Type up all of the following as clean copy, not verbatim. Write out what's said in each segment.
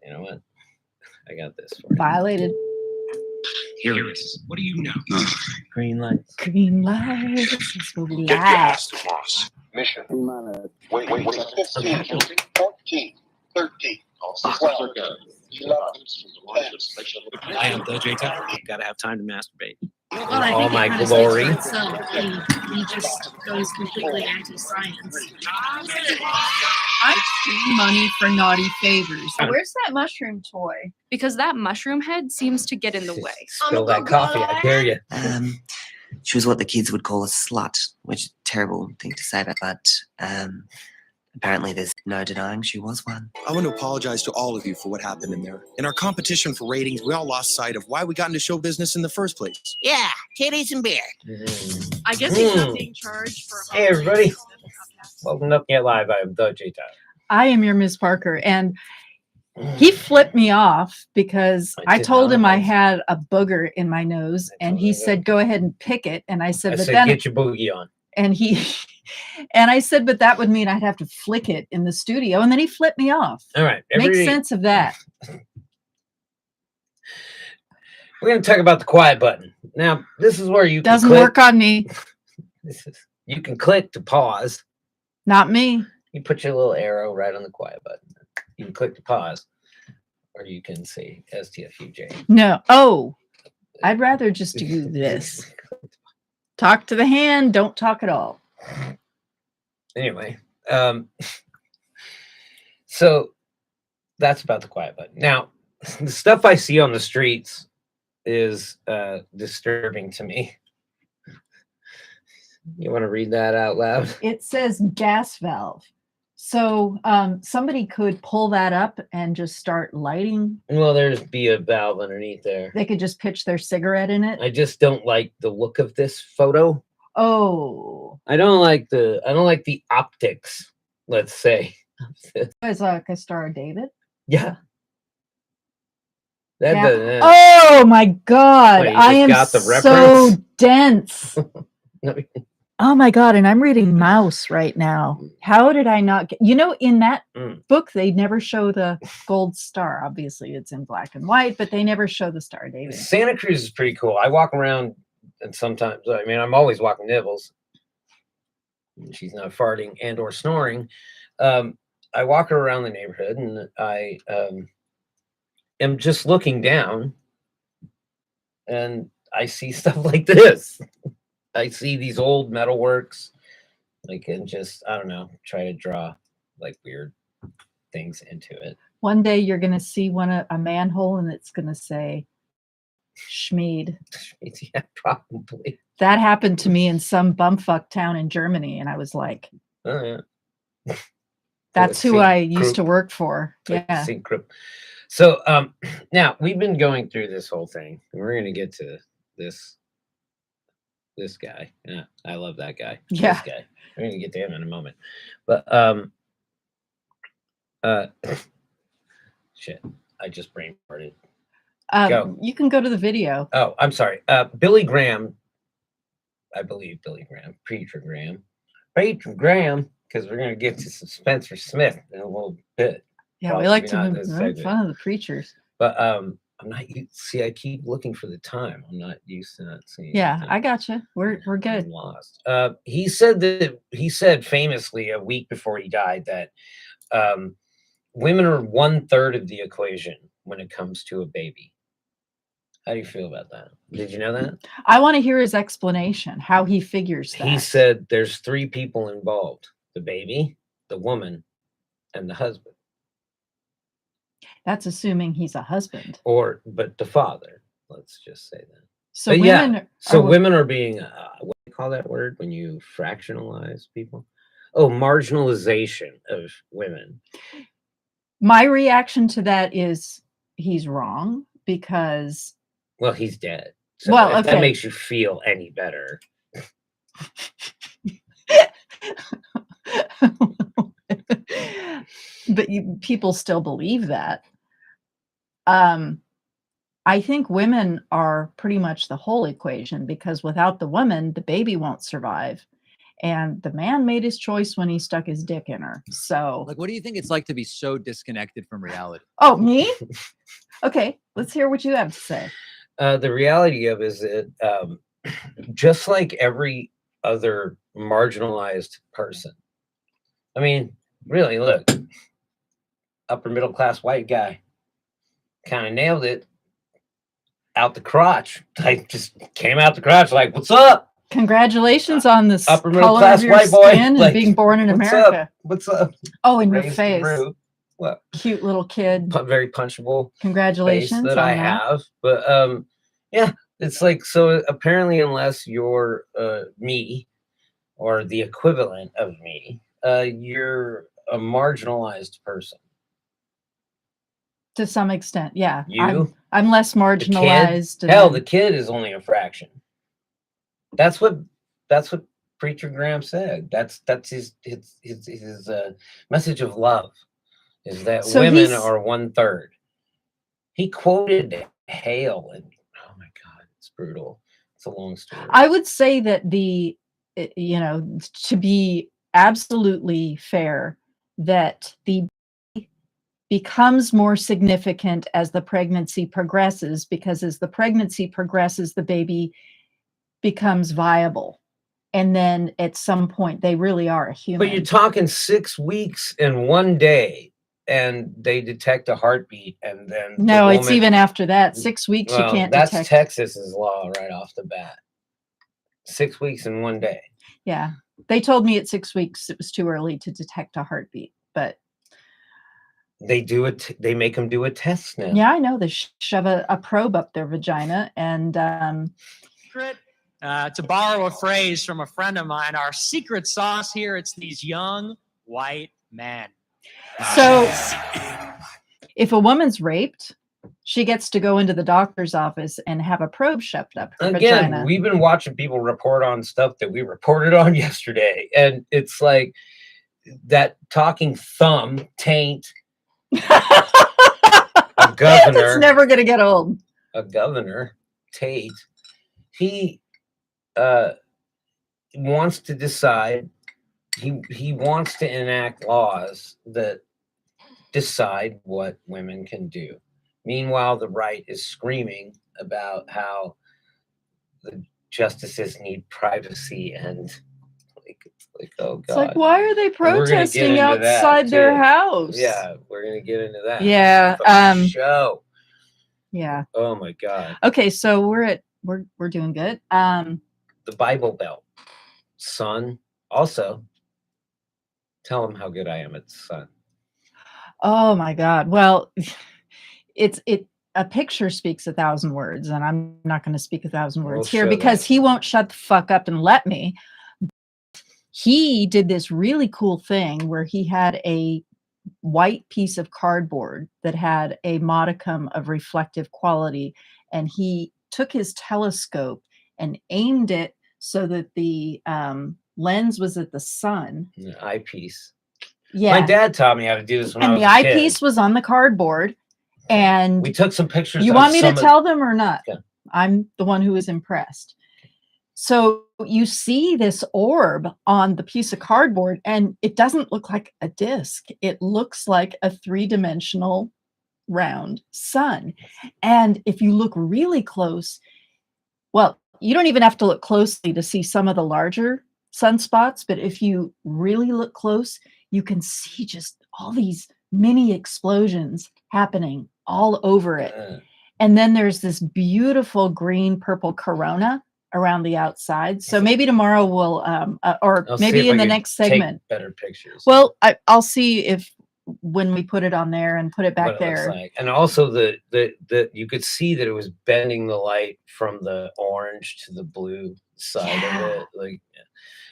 You know what? I got this for you. Violated. Here it is. What do you know? Green lights. Green lights. That's what we Get like. gas, boss. Mission. Wait. 15, 14, 13. I am the J-Town. Gotta have time to masturbate. Well, I All think my it kind of glory. speaks for itself. He just goes completely anti-science. I see money for naughty favors. Where's that mushroom toy? Because that mushroom head seems to get in the way. Spill that coffee, I dare you. She was what the kids would call a slut, which is a terrible thing to say, but apparently there's no denying she was one. I want to apologize to all of you for what happened in there. In our competition for ratings, we all lost sight of why we got into show business in the first place. Yeah, titties and beer. I guess he's not being charged for. Hey, everybody. Welcome to Get Live. I'm the J-Town. I am your Miss Parker. And he flipped me off because I told him I had a booger in my nose, and he said, go ahead and pick it. And I said, I but said, then get your boogie on. and I said, but that would mean I'd have to flick it in the studio. And then he flipped me off. All right. Make sense of that. We're going to talk about the quiet button. Now, this is where you can Doesn't click. work on me. You can click to pause. Not me. You put your little arrow right on the quiet button. You can click to pause, or you can say STFUJ. No. Oh, I'd rather just do this. Talk to the hand. Don't talk at all. Anyway, so that's about the quiet button. Now, the stuff I see on the streets is disturbing to me. You want to read that out loud? It says gas valve. So somebody could pull that up and just start lighting. Well, there's be a valve underneath there. They could just pitch their cigarette in it. I just don't like the look of this photo. Oh, I don't like the optics, let's say. it's like a Star of David. Yeah. Yeah. Oh my God. What, you I am just got the so reference? dense. Oh my God. And I'm reading Mouse right now. How did I not get, in that book, they never show the gold star. Obviously it's in black and white, but they never show the Star of David. Santa Cruz is pretty cool. I walk around and sometimes, I'm always walking Nibbles. She's not farting and or snoring. I walk her around the neighborhood and I am just looking down and I see stuff like this. I see these old metalworks, and just, I don't know, try to draw like weird things into it. One day you're going to see a manhole and it's going to say Schmied. Yeah, probably. That happened to me in some bumfuck town in Germany. And I was like, oh, yeah. That's who I used to work for. Yeah. So now we've been going through this whole thing. And we're going to get to this guy. Yeah, I love that guy. Yeah. This guy. We're going to get to him in a moment. But shit, I just brain farted. Go. You can go to the video. Oh, I'm sorry. Billy Graham. I believe Billy Graham. Preacher Graham, because we're going to get to some Spencer Smith in a little bit. Yeah, Probably we like to make fun of the preachers. But I'm not. See, I keep looking for the time. I'm not used to not seeing. Yeah, I got you. We're good. I'm lost. He said famously a week before he died that women are 1/3 of the equation when it comes to a baby. How do you feel about that? Did you know that? I want to hear his explanation, how he figures that. He said there's 3 people involved: the baby, the woman, and the husband. That's assuming he's a husband. But the father, let's just say that. So women are being, what do you call that word when you fractionalize people? Oh, marginalization of women. My reaction to that is he's wrong because. Well, he's dead. So well, if that makes you feel any better. But people still believe that. I think women are pretty much the whole equation because without the woman, the baby won't survive. And the man made his choice when he stuck his dick in her. So, Like, what do you think it's like to be so disconnected from reality? oh, me? Okay, let's hear what you have to say. The reality of it is that just like every other marginalized person, I mean, really, look, upper middle class white guy, kind of nailed it out the crotch. Like, just came out the crotch like, what's up? Congratulations on this Upper middle color class of your white boy. skin and Like, being born in what's America. up? What's up? Oh, in your Raised face. through, what? Cute little kid. Very punchable Congratulations face that on I that. have. But yeah, it's like, so apparently unless you're me or the equivalent of me, you're a marginalized person. To some extent, yeah. You? I'm less marginalized. The kid? Hell, the kid is only a fraction. That's what Preacher Graham said. That's his message of love, is that So women he's- are 1/3. He quoted Hale, and oh my God, it's brutal. It's a long story. I would say that to be absolutely fair, that the becomes more significant as the pregnancy progresses, because as the pregnancy progresses, the baby becomes viable. And then at some point they really are a human. But you're talking 6 weeks and 1 day, and they detect a heartbeat, and then No, it's even after that. 6 weeks you well, can't that's detect. Texas's law right off the bat. 6 weeks and 1 day. Yeah. They told me at 6 weeks it was too early to detect a heartbeat, but They do it. They make them do a test now. yeah, I know. They shove a probe up their vagina and to borrow a phrase from a friend of mine, our secret sauce here, it's these young white men. so if a woman's raped, she gets to go into the doctor's office and have a probe shoved up her Again, vagina. we've been watching people report on stuff that we reported on yesterday, and it's like that talking thumb taint. A governor. It's never going to get old. A governor, Tate, he wants to decide. He wants to enact laws that decide what women can do. Meanwhile, the right is screaming about how the justices need privacy, and like oh god, it's like, why are they And we're gonna get protesting into outside that, their too. house? Yeah, we're gonna get into that. Yeah, Fucking show. Yeah. Oh my god. Okay, so we're doing good. The Bible Belt, Sun. Also, tell them how good I am at the Sun. Oh my God. Well, a picture speaks 1,000 words, and I'm not going to speak 1,000 words We'll here show because that. he won't shut the fuck up and let me. He did this really cool thing where he had a white piece of cardboard that had a modicum of reflective quality, and he took his telescope and aimed it so that the lens was at the sun. An eyepiece. Yeah. My dad taught me how to do this when I And was the a kid. eyepiece was on the cardboard. And We took some pictures. you of want me to some of- tell them or not? Yeah. I'm the one who is impressed. So you see this orb on the piece of cardboard, and it doesn't look like a disc. It looks like a 3-dimensional round sun. And if you look really close, well, you don't even have to look closely to see some of the larger sunspots, but if you really look close, you can see just all these mini explosions happening all over it. And then there's this beautiful green purple corona around the outside. So maybe tomorrow we'll or I'll see maybe if in I the can next take segment. better pictures. Well, I'll see if when we put it on there and put it back what it looks there. like. And also the you could see that it was bending the light from the orange to the blue side of it. Like, yeah.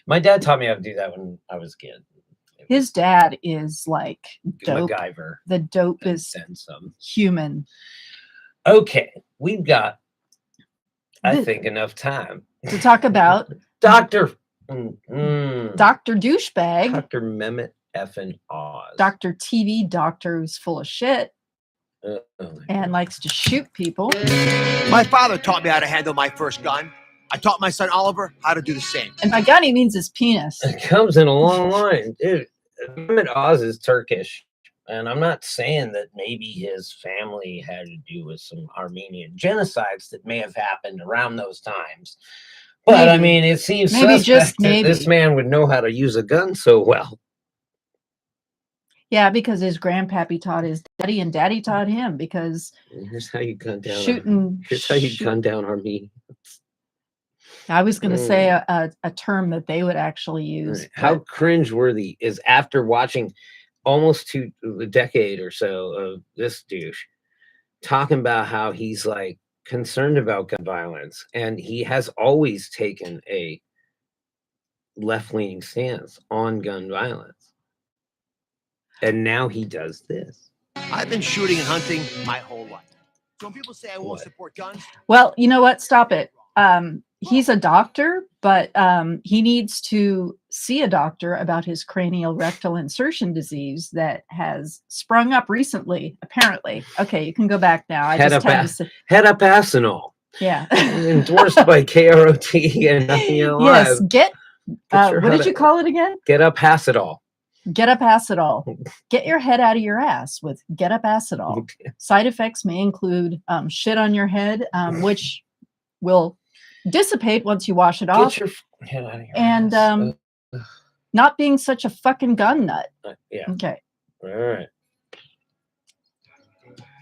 My dad taught me how to do that when I was a kid. His dad is like dope. MacGyver. The dopest And some. human. Okay, we've got, I The- think, enough time To talk about Dr. Dr. Douchebag, Dr. Mehmet effing Oz. Dr. TV doctor who's full of shit Oh, and likes to shoot people. My father taught me how to handle my first gun. I taught my son Oliver how to do the same. And by God, he means his penis. It comes in a long line, dude. Mehmet Oz is Turkish, and I'm not saying that maybe his family had to do with some Armenian genocides that may have happened around those times. But I mean, it seems suspect that this man would know how to use a gun so well. Yeah, because his grandpappy taught his daddy, and daddy taught him. Because here's how you gun down. Here's how you gun down Armenians. I was going to say a term that they would actually use. How cringeworthy is after watching almost a decade or so of this douche talking about how he's like concerned about gun violence, and he has always taken a left-leaning stance on gun violence, and now he does this. I've been shooting and hunting my whole life. So when people say I won't support guns, well, you know what? Stop it. He's a doctor, but he needs to see a doctor about his cranial rectal insertion disease that has sprung up recently, apparently. Okay, you can go back now. I just had to say. Hedapacinol. Yeah. Endorsed by KROT and Nothing Alive. Yes, what did you call it again? Get up Hacidol. Get up Acidol. Get your head out of your ass with Get up Acidol. Side effects may include shit on your head, which will dissipate once you wash it off. Get your head out of your and ass. Not being such a fucking gun nut. Yeah. Okay. All right.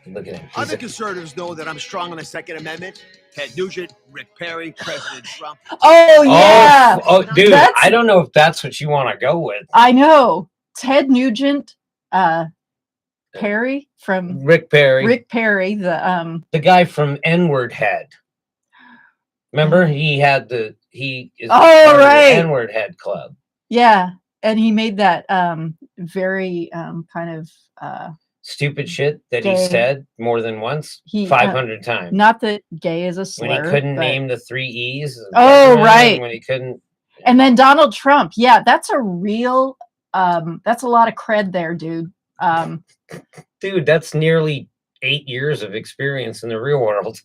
Look at him. Other conservatives know that I'm strong on the Second Amendment. Ted Nugent, Rick Perry, President Trump. Oh, yeah. Oh, dude, I don't know if that's what you want to go with. I know. Ted Nugent, Perry from Rick Perry. Rick Perry, the guy from N-Word Head. Remember, he is oh, right. the N-Word Head Club. Yeah, and he made that very kind of stupid shit that gay. He said more than once, 500 times. Not that gay is a slur. When he couldn't name the 3 E's. Oh, right. When he couldn't. And then Donald Trump. Yeah, that's a real. That's a lot of cred there, dude. Dude, that's nearly 8 years of experience in the real world.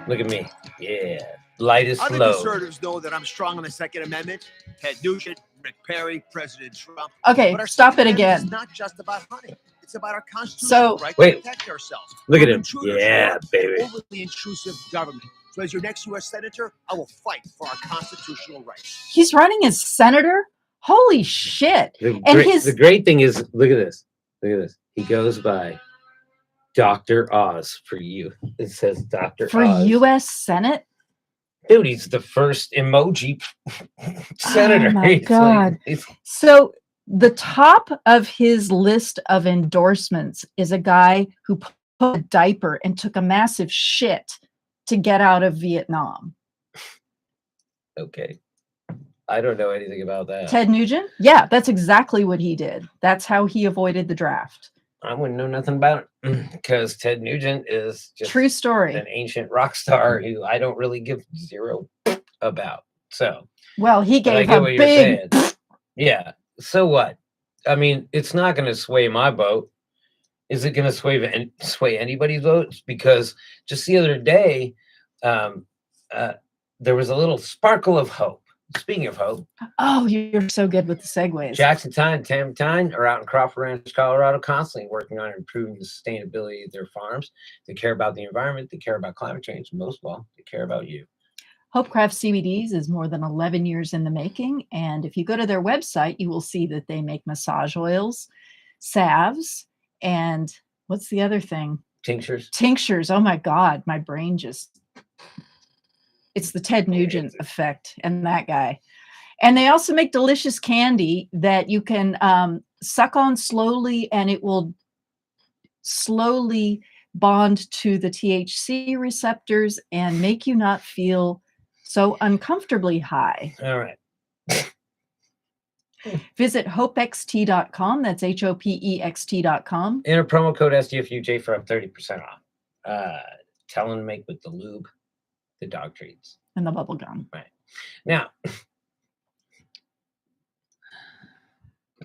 Look at me. Yeah. Light is Other low. conservatives know that I'm strong on the Second Amendment. Ted Nugent, Rick Perry, President Trump. Okay, but our stop Second it Amendment again. Is not just about hunting. It's about our constitutional right wait. to protect ourselves. Look at him. Intruders Yeah, baby. Overly intrusive government. So as your next U.S. Senator, I will fight for our constitutional rights. He's running as senator? Holy shit. The great thing is, look at this. Look at this. He goes by Dr. Oz for you. It says Dr. For Oz. U.S. Senate? Dude, he's the first emoji senator. Oh my God. So the top of his list of endorsements is a guy who put a diaper and took a massive shit to get out of Vietnam. Okay. I don't know anything about that. Ted Nugent? Yeah, that's exactly what he did. That's how he avoided the draft. I wouldn't know nothing about it because Ted Nugent is just true story. An ancient rock star who I don't really give zero about. So, well, he gave a big. Yeah. So what? I mean, it's not going to sway my vote. Is it going to sway anybody's votes? Because just the other day, there was a little sparkle of hope. Speaking of hope. Oh, you're so good with the segues. Jackson Tyne and Tam Tyne are out in Crawford Ranch, Colorado, constantly working on improving the sustainability of their farms. They care about the environment. They care about climate change. Most of all, they care about you. Hopecraft CBDs is more than 11 years in the making. And if you go to their website, you will see that they make massage oils, salves, and what's the other thing? Tinctures. Tinctures. Oh my God. My brain just... It's the Ted Nugent effect and that guy. And they also make delicious candy that you can suck on slowly, and it will slowly bond to the THC receptors and make you not feel so uncomfortably high. All right. Visit hopext.com. That's HOPEXT.com. Enter promo code SDFUJ for up 30% off. Tell them to make with the lube. The dog treats. And the bubble gum. Right. Now,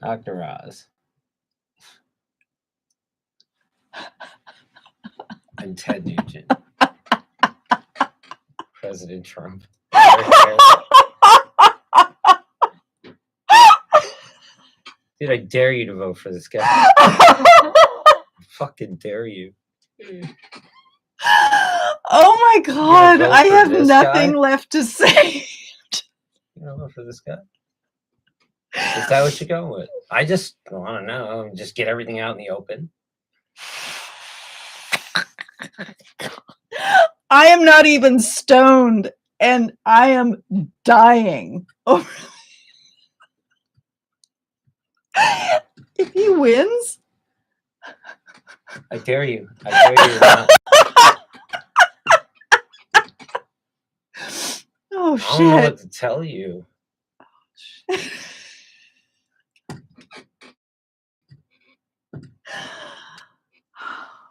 Dr. Oz and Ted Nugent President Trump. Dude, I dare you to vote for this guy. Fucking dare you. Oh my God, vote I for have this nothing guy? left to say. You gonna vote for this guy? Is that what you're going with? I don't know. Just get everything out in the open. I am not even stoned, and I am dying. If he wins, I dare you. I dare you not. oh I don't know shit. what to tell you.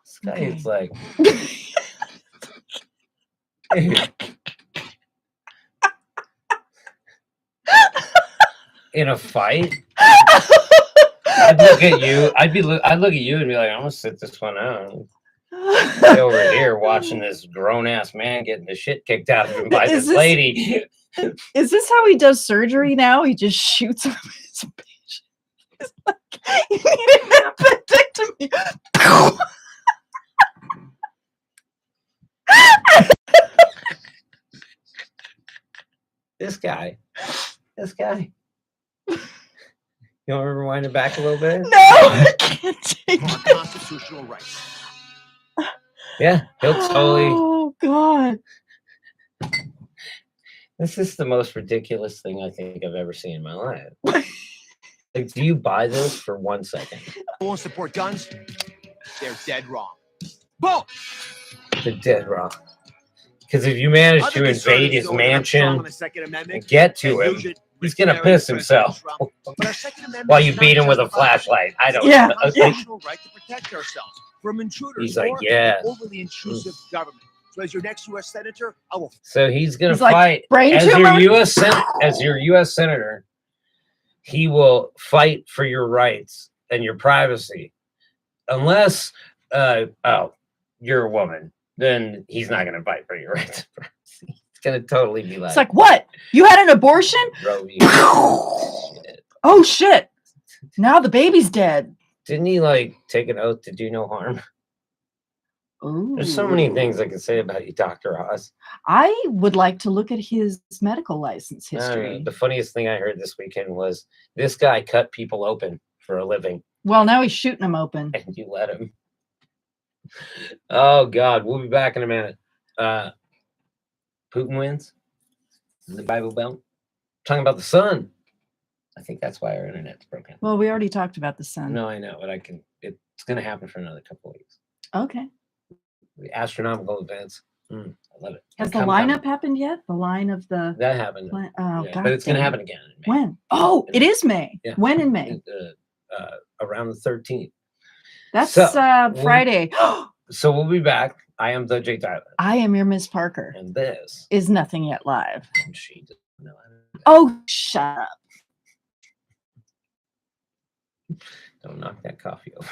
This guy is like in a fight. I'd look at you. I'd look at you and be like, I'm gonna sit this one out. Stay over here watching this grown ass man getting the shit kicked out of him by this lady. Is this how he does surgery now? He just shoots him his patient. It's like, you need an appendectomy. This guy. You want to rewind it back a little bit? No, I can't take Our it. constitutional rights. Yeah, he'll totally. Oh God. This is the most ridiculous thing I think I've ever seen in my life. Like, do you buy this for 1 second? Won't support guns. They're dead wrong. Boom. They're dead wrong. Because if you manage to invade his mansion and get to him, he's gonna piss himself while you beat him with a flashlight. I don't know. National right to protect ourselves from intruders. He's like, or yeah. overly intrusive government. So as your next U.S. senator, I will. So he's gonna He's like, fight brain as tumor? your U.S. senator. He will fight for your rights and your privacy, unless you're a woman. Then he's not gonna fight for your rights. It's gonna totally be like, It's like, what? You had an abortion? Oh shit. Now the baby's dead. Didn't he like take an oath to do no harm? Ooh. There's so many things I could say about you, Dr. Oz. I would like to look at his medical license I don't know. history. The funniest thing I heard this weekend was this guy cut people open for a living, Well, now he's shooting them open. and you let him. Oh God, we'll be back in a minute. Putin wins in the Bible Belt. Talking about the sun. I think that's why our internet's broken. Well, we already talked about the sun. No, I know, but it's going to happen for another couple of weeks. Okay. The astronomical events. I love it. Has the Come. lineup happened yet? The line of the That happened. oh, Yeah, God but it's going to damn. happen again in May. When? Oh, it is May. Yeah. When in May? Around the 13th. That's So, Friday. So we'll be back. I am the J. Tyler. I am your Miss Parker. And this is Nothing Yet Live. And she doesn't know how to do that. Oh, shut up. Don't knock that coffee over.